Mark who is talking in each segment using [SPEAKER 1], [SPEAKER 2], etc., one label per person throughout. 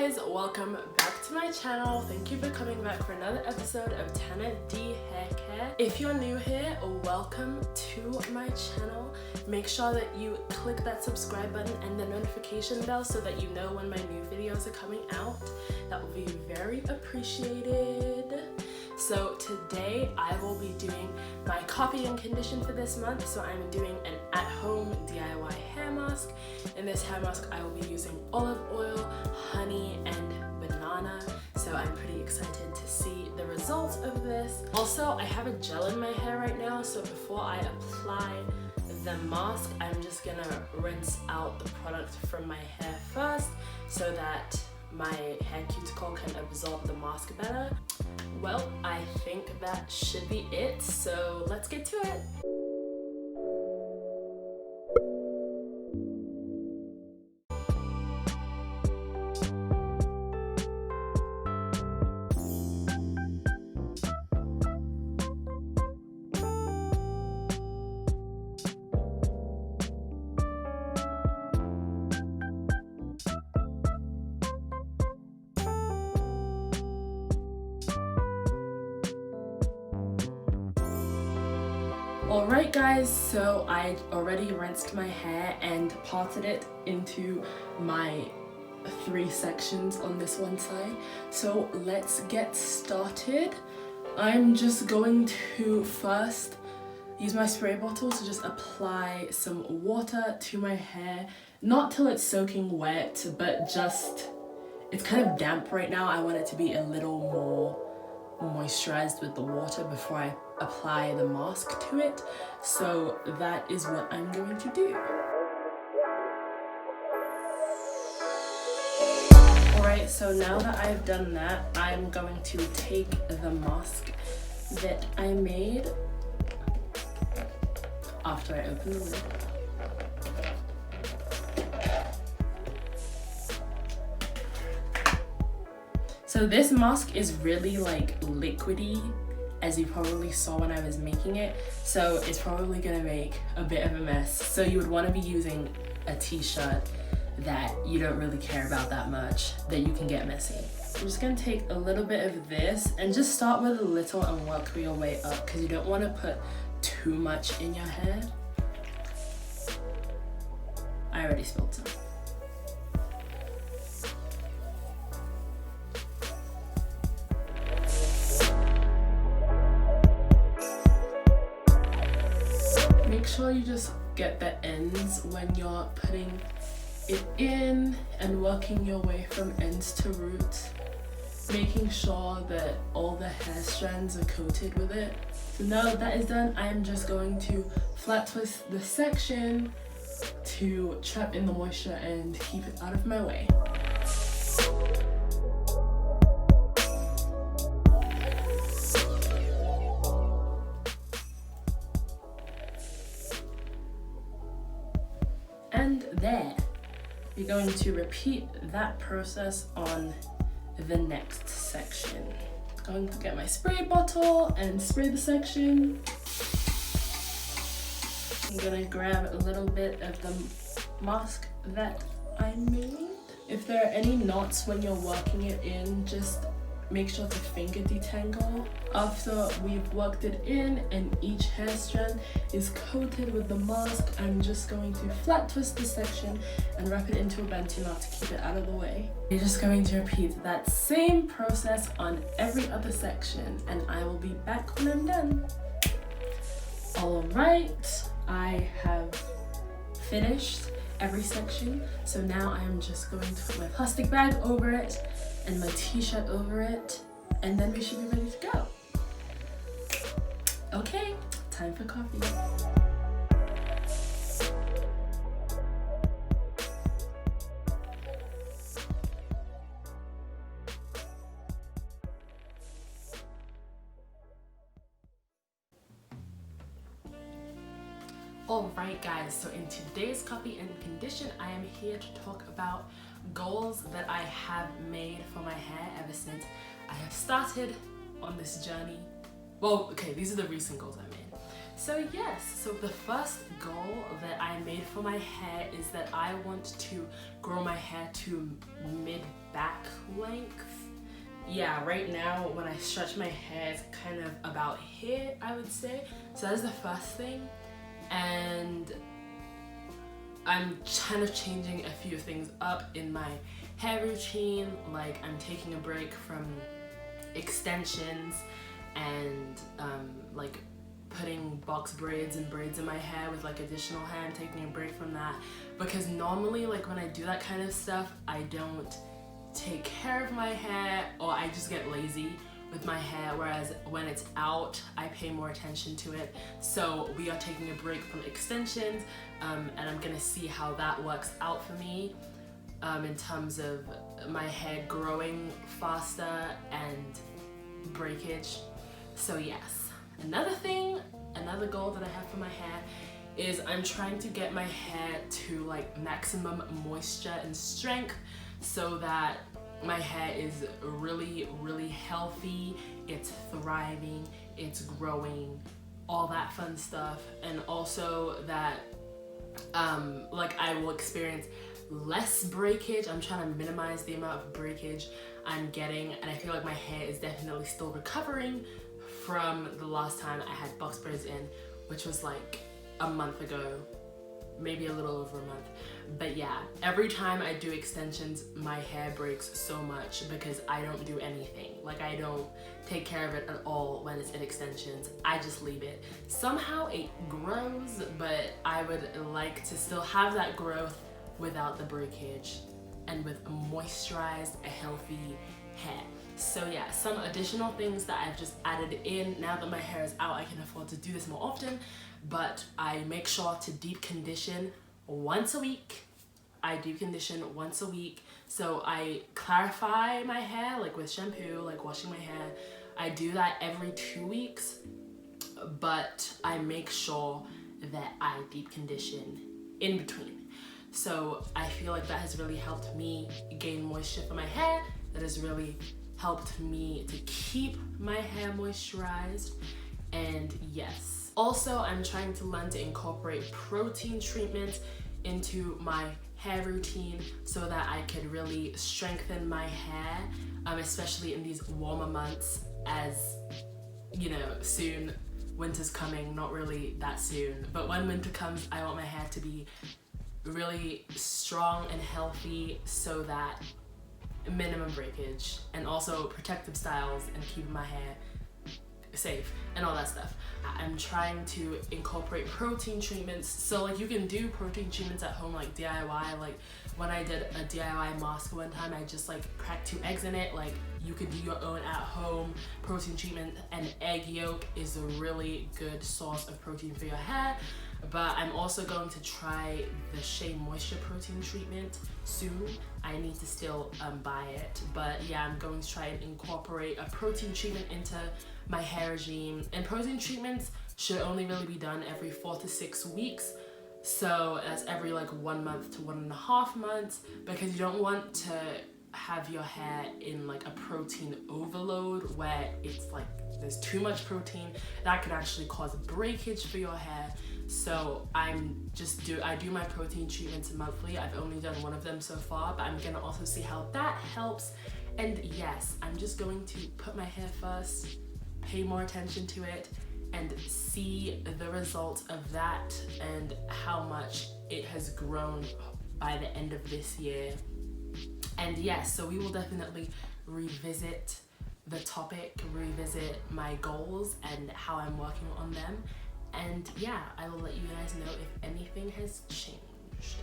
[SPEAKER 1] guys, welcome back to my channel. Thank you for coming back for another episode of Tana.d hair care. If you're new here, welcome to my channel. Make sure that you click that subscribe button and the notification bell so that you know when my new videos are coming out. That will be very appreciated. So today I will be doing my copy and condition for this month. So I'm doing an at-home DIY hair mask. In this hair mask I will be using olive oil, honey and banana. So I'm pretty excited to see the results of this. Also, I have a gel in my hair right now, so before I apply the mask, I'm just gonna rinse out the product from my hair first so that my hair cuticle can absorb the mask better. Well, I think that should be it, so let's get to it. Alright guys, so I already rinsed my hair and parted it into my 3 sections on this one side. So let's get started. I'm just going to first use my spray bottle to just apply some water to my hair. Not till it's soaking wet, but just, it's kind of damp right now. I want it to be a little more moisturized with the water before I apply the mask to it. So that is what I'm going to do. Alright, so now that I've done that, I'm going to take the mask that I made after I open the lid. So this mask is really like liquidy, as you probably saw when I was making it. So it's probably gonna make a bit of a mess. So you would wanna be using a t-shirt that you don't really care about that much, that you can get messy. I'm just gonna take a little bit of this and just start with a little and work your way up, because you don't wanna put too much in your hair. I already spilled some. Make sure you just get the ends when you're putting it in and working your way from ends to roots, making sure that all the hair strands are coated with it. So now that that is done, I am just going to flat twist the section to trap in the moisture and keep it out of my way. And there, you're going to repeat that process on the next section. I'm going to get my spray bottle and spray the section. I'm gonna grab a little bit of the mask that I made. If there are any knots when you're working it in, just make sure to finger detangle. After we've worked it in and each hair strand is coated with the mask, I'm just going to flat twist the section and wrap it into a bento knot to keep it out of the way. You're just going to repeat that same process on every other section, and I will be back when I'm done. Alright, I have finished every section, so now I'm just going to put my plastic bag over it and my t-shirt over it, and then we should be ready to go. Okay, time for coffee. Alright guys, so in today's copy and condition, I am here to talk about goals that I have made for my hair ever since I have started on this journey. Well, okay, these are the recent goals I made. So yes, so the first goal that I made for my hair is that I want to grow my hair to mid-back yeah, right now when I stretch my hair, it's kind of about here, I would say. So that's the first thing. And I'm kind of changing a few things up in my hair routine. Like I'm taking a break from extensions and like putting box braids and braids in my hair with like additional hair. I'm taking a break from that because normally like when I do that kind of stuff, I don't take care of my hair, or I just get lazy with my hair, whereas when it's out I pay more attention to it. So we are taking a break from extensions, and I'm gonna see how that works out for me in terms of my hair growing faster and breakage. So yes, another goal that I have for my hair is I'm trying to get my hair to like maximum moisture and strength, so that my hair is really healthy, it's thriving, it's growing, all that fun stuff. And also that like I will experience less breakage. I'm trying to minimize the amount of breakage I'm getting, and I feel like my hair is definitely still recovering from the last time I had box braids in, which was like a month ago, maybe a little over a month. But yeah, every time I do extensions, my hair breaks so much because I don't do anything. Like I don't take care of it at all when it's in extensions. I just leave it. Somehow it grows, but I would like to still have that growth without the breakage and with a moisturized, a healthy hair. So yeah, some additional things that I've just added in. Now that my hair is out, I can afford to do this more often, but I make sure to deep condition once a week. I deep condition once a week. So I clarify my hair like with shampoo, like washing my hair. I do that every 2 weeks, but I make sure that I deep condition in between. So I feel like that has really helped me gain moisture for my hair. That has really helped me to keep my hair moisturized. And yes, also I'm trying to learn to incorporate protein treatments into my hair routine so that I could really strengthen my hair, especially in these warmer months, as you know, soon winter's coming. Not really that soon, but when winter comes, I want my hair to be really strong and healthy, so that minimum breakage, and also protective styles and keeping my hair safe and all that stuff. I'm trying to incorporate protein treatments. So like you can do protein treatments at home, like DIY. Like when I did a DIY mask one time, I just like cracked 2 eggs in it. Like you could do your own at home protein treatment, and egg yolk is a really good source of protein for your hair. But I'm also going to try the Shea Moisture protein treatment soon. I need to still buy it, but yeah, I'm going to try and incorporate a protein treatment into my hair regime. And protein treatments should only really be done every 4 to 6 weeks. So that's every like 1 month to 1.5 months, because you don't want to have your hair in like a protein overload where it's like there's too much protein. That could actually cause breakage for your hair. So I do my protein treatments monthly. I've only done 1 of them so far, but I'm gonna also see how that helps. And yes, I'm just going to put my hair first, pay more attention to it, and see the results of that and how much it has grown by the end of this year. And yes, so we will definitely revisit the topic, revisit my goals and how I'm working on them. And yeah, I will let you guys know if anything has changed.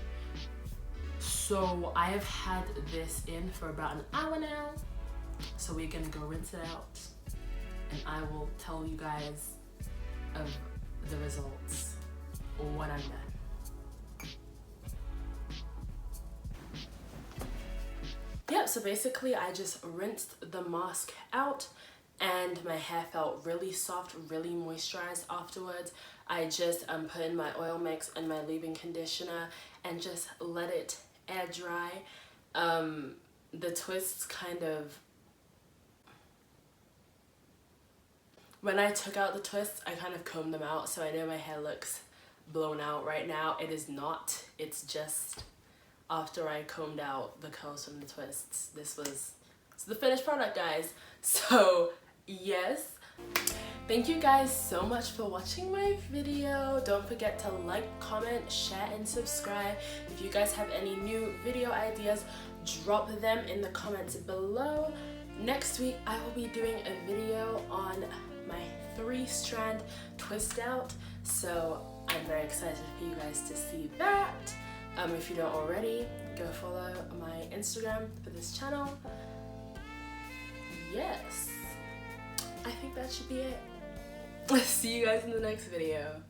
[SPEAKER 1] So I have had this in for about an hour now. So we're gonna go rinse it out, and I will tell you guys of the results when I'm done. Yep, so basically I just rinsed the mask out, and my hair felt really soft, really moisturized afterwards. I just put in my oil mix and my leave-in conditioner and just let it air dry. The twists kind of, when I took out the twists, I kind of combed them out, so I know my hair looks blown out right now. It is not, it's just after I combed out the curls from the twists. This was It's the finished product, guys. So yes, thank you guys so much for watching my video. Don't forget to like, comment, share, and subscribe. If you guys have any new video ideas, drop them in the comments below. Next week I will be doing a video on my 3-strand twist out, so I'm very excited for you guys to see that. If you don't already, go follow my Instagram for this channel. Yes, I think that should be it. See you guys in the next video.